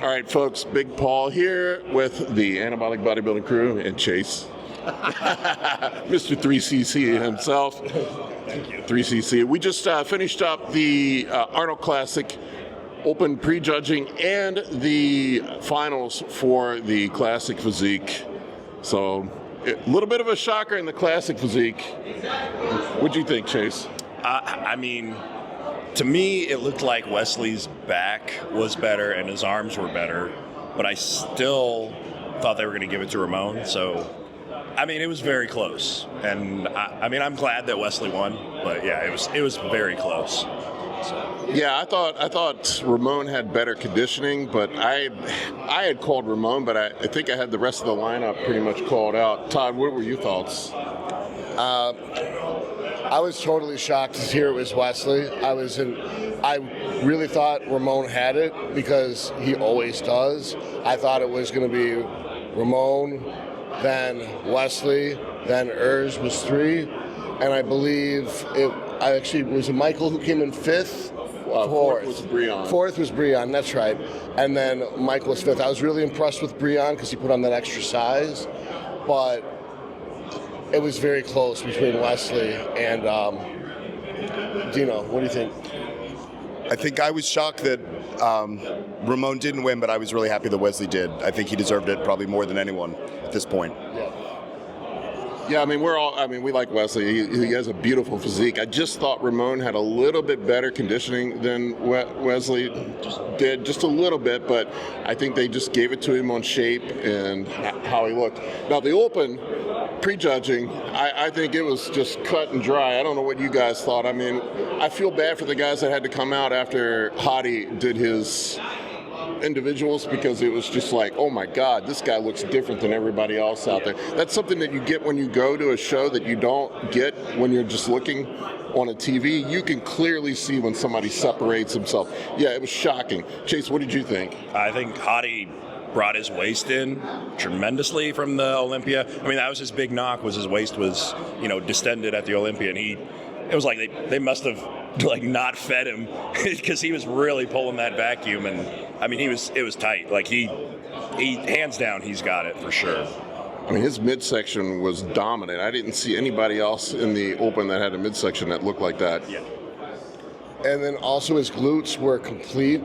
All right, folks, Big Paul here with the Anabolic Bodybuilding crew and Chase. Mr. 3cc himself. Thank you. 3cc. We just finished up the Arnold Classic Open Prejudging and the finals for the Classic Physique. So, a little bit of a shocker in the Classic Physique. What'd you think, Chase? I mean, to me, it looked like Wesley's back was better and his arms were better, but I still thought they were going to give it to Ramon. So, I mean, it was very close, and I mean, I'm glad that Wesley won, but yeah, it was very close. So. Yeah, I thought Ramon had better conditioning, but I had called Ramon, but I think I had the rest of the lineup pretty much called out. Todd, what were your thoughts? I was totally shocked to hear it was Wesley. I really thought Ramon had it because he always does. I thought it was going to be Ramon, then Wesley, then Urs was 3, and I believe it was Michael who came in 5th. Fourth was Breon. 4th was Breon, that's right. And then Michael was 5th. I was really impressed with Breon because he put on that extra size, but it was very close between Wesley and Dino. What do you think? I think I was shocked that Ramon didn't win, but I was really happy that Wesley did. I think he deserved it probably more than anyone at this point. Yeah, I mean, we like Wesley. He has a beautiful physique. I just thought Ramon had a little bit better conditioning than Wesley did, just a little bit, but I think they just gave it to him on shape and how he looked. Now, the Open prejudging, I think it was just cut and dry. I don't know what you guys thought. I mean, I feel bad for the guys that had to come out after Hadi did his individuals because it was just like, oh my God, this guy looks different than everybody else out there. That's something that you get when you go to a show that you don't get when you're just looking on a TV. You can clearly see when somebody separates himself. Yeah, it was shocking. Chase, what did you think? I think Hadi brought his waist in tremendously from the Olympia. I mean, that was his big knock, was his waist was, distended at the Olympia, and it was like they must have not fed him because he was really pulling that vacuum, and I mean, it was tight. Like he hands down, he's got it for sure. I mean, his midsection was dominant. I didn't see anybody else in the Open that had a midsection that looked like that. Yeah. And then also his glutes were complete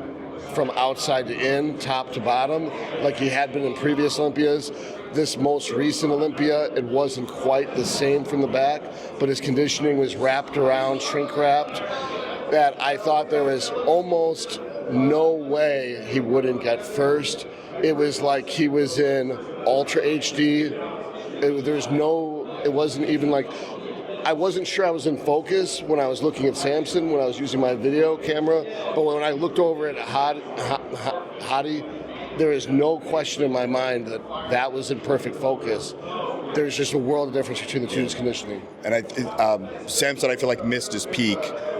from outside to in, top to bottom, like he had been in previous Olympias. This most recent Olympia, it wasn't quite the same from the back, but his conditioning was wrapped around, shrink wrapped, that I thought there was almost no way he wouldn't get first. It was like he was in Ultra HD. It wasn't even like, I wasn't sure I was in focus when I was looking at Samson, when I was using my video camera, but when I looked over at Hadi, there is no question in my mind that was in perfect focus. There's just a world of difference between the two's conditioning. And Samson, I feel like missed his peak,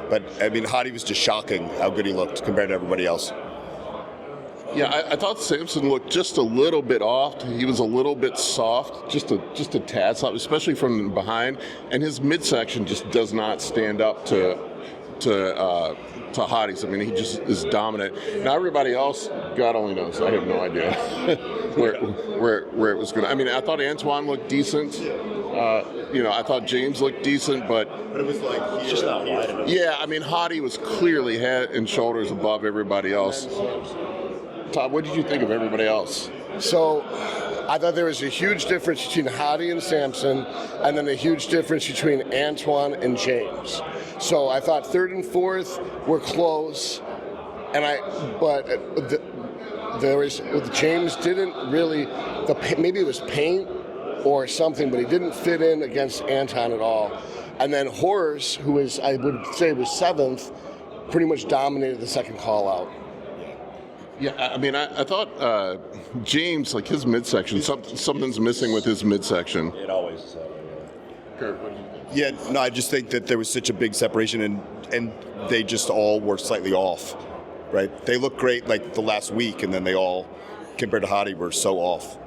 but I mean, Hadi was just shocking how good he looked compared to everybody else. Yeah, I thought Samson looked just a little bit off. He was a little bit soft, just a tad soft, especially from behind. And his midsection just does not stand up to Hadi's. I mean, he just is dominant. Now everybody else, God only knows. I have no idea where it was going. I mean, I thought Antoine looked decent. I thought James looked decent, but it was like He's just not wide enough. yeah, I mean, Hadi was clearly head and shoulders above everybody else. Todd, what did you think of everybody else? So I thought there was a huge difference between Hadi and Samson, and then a huge difference between Antoine and James. So I thought 3rd and 4th were close, James didn't really, maybe it was paint or something, but he didn't fit in against Anton at all. And then Horace, who I would say was 7th, pretty much dominated the second call out. Yeah, I mean, I thought James, like his midsection, something's missing with his midsection. It always is. Kurt, what did you think? Yeah, no, I just think that there was such a big separation, and they just all were slightly off, right? They looked great like the last week, and then they all, compared to Hadi, were so off.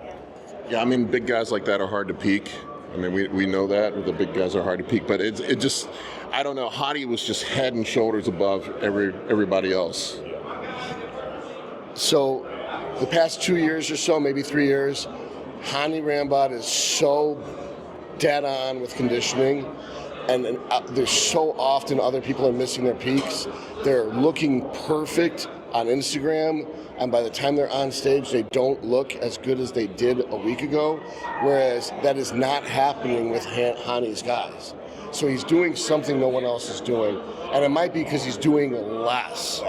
Yeah, I mean, big guys like that are hard to peak. I mean, we know that the big guys are hard to peak, but it just, I don't know. Hadi was just head and shoulders above everybody else. So the past 2 years or so, maybe 3 years, Hadi Rambod is so dead on with conditioning, and there's so often other people are missing their peaks. They're looking perfect on Instagram, and by the time they're on stage, they don't look as good as they did a week ago, whereas that is not happening with Hadi's guys. So he's doing something no one else is doing, and it might be because he's doing less.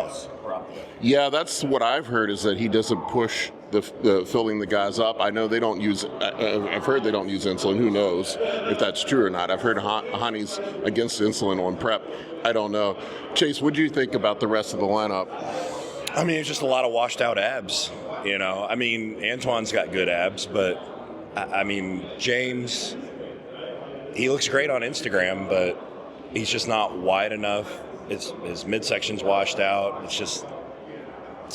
Yeah, that's what I've heard, is that he doesn't push the filling the guys up. I know they don't use, I've heard they don't use insulin. Who knows if that's true or not? I've heard Hani's against insulin on prep. I don't know. Chase, what do you think about the rest of the lineup? I mean, it's just a lot of washed out abs, you know. I mean, Antoine's got good abs, but I mean, James, he looks great on Instagram, but he's just not wide enough. His midsection's washed out. It's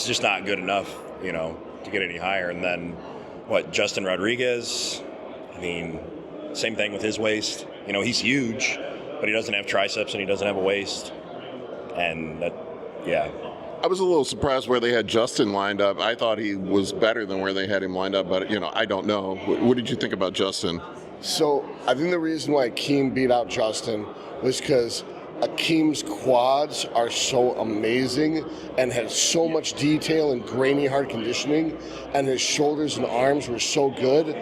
just not good enough, you know, to get any higher. And then, Justin Rodriguez, I mean, same thing with his waist. You know, he's huge, but he doesn't have triceps and he doesn't have a waist. And that, yeah. I was a little surprised where they had Justin lined up. I thought he was better than where they had him lined up, but, you know, I don't know. What did you think about Justin? So I think the reason why Akeem beat out Justin was because Akeem's quads are so amazing and has so much detail and grainy hard conditioning, and his shoulders and arms were so good.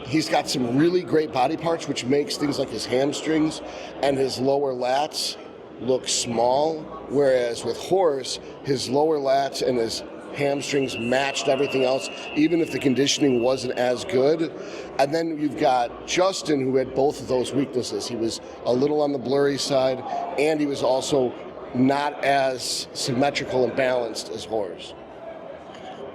He's got some really great body parts, which makes things like his hamstrings and his lower lats look small, whereas with Horse, his lower lats and his hamstrings matched everything else, even if the conditioning wasn't as good. And then you've got Justin, who had both of those weaknesses. He was a little on the blurry side, and he was also not as symmetrical and balanced as Horse.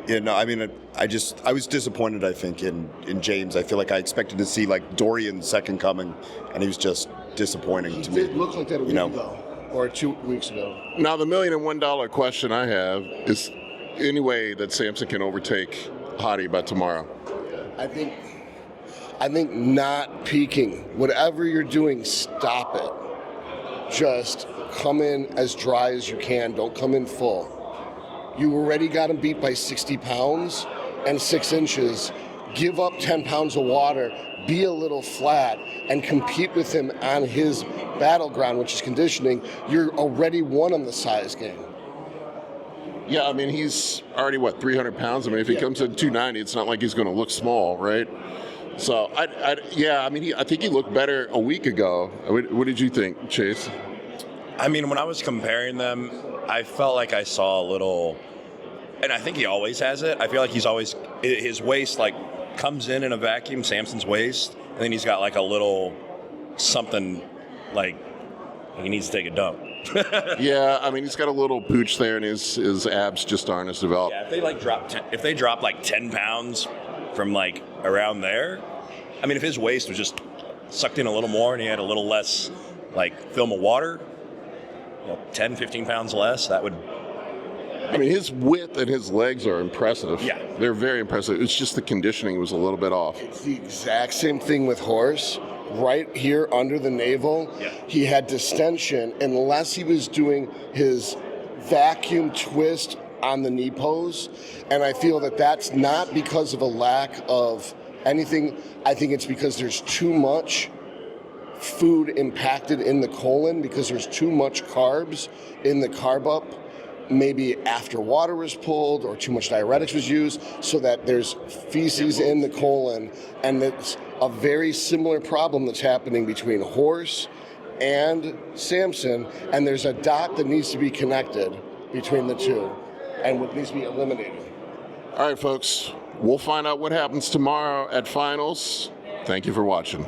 Yeah, no, I mean, I was disappointed, I think, in James. I feel like I expected to see, like, Dorian's second coming, and he was just disappointing to me. It looked like that a week ago, or 2 weeks ago. Now, the $1,000,001 question I have is, any way that Samson can overtake Hadi by tomorrow? I think not peaking. Whatever you're doing, stop it. Just come in as dry as you can. Don't come in full. You already got him beat by 60 pounds and 6 inches. Give up 10 pounds of water. Be a little flat and compete with him on his battleground, which is conditioning. You're already won on the size game. Yeah, I mean, he's already, 300 pounds? I mean, if he comes in 290, it's not like he's going to look small, right? So, I think he looked better a week ago. What did you think, Chase? I mean, when I was comparing them, I felt like I saw a little, and I think he always has it. I feel like his waist, like, comes in a vacuum, Samson's waist, and then he's got, like, a little something, like he needs to take a dump. Yeah, I mean, he's got a little pooch there, and his abs just aren't as developed. Yeah, if they drop like 10 pounds from like around there, I mean, if his waist was just sucked in a little more and he had a little less like film of water, 10, 15 pounds less, that would. I mean, his width and his legs are impressive. Yeah. They're very impressive. It's just the conditioning was a little bit off. It's the exact same thing with Horse. Right here under the navel, he had distension unless he was doing his vacuum twist on the knee pose. And I feel that that's not because of a lack of anything. I think it's because there's too much food impacted in the colon, because there's too much carbs in the carb up, maybe after water was pulled or too much diuretics was used, so that there's feces in the colon. And it's a very similar problem that's happening between Horse and Samson, and there's a dot that needs to be connected between the two and what needs to be eliminated. All right, folks, we'll find out what happens tomorrow at finals. Thank you for watching.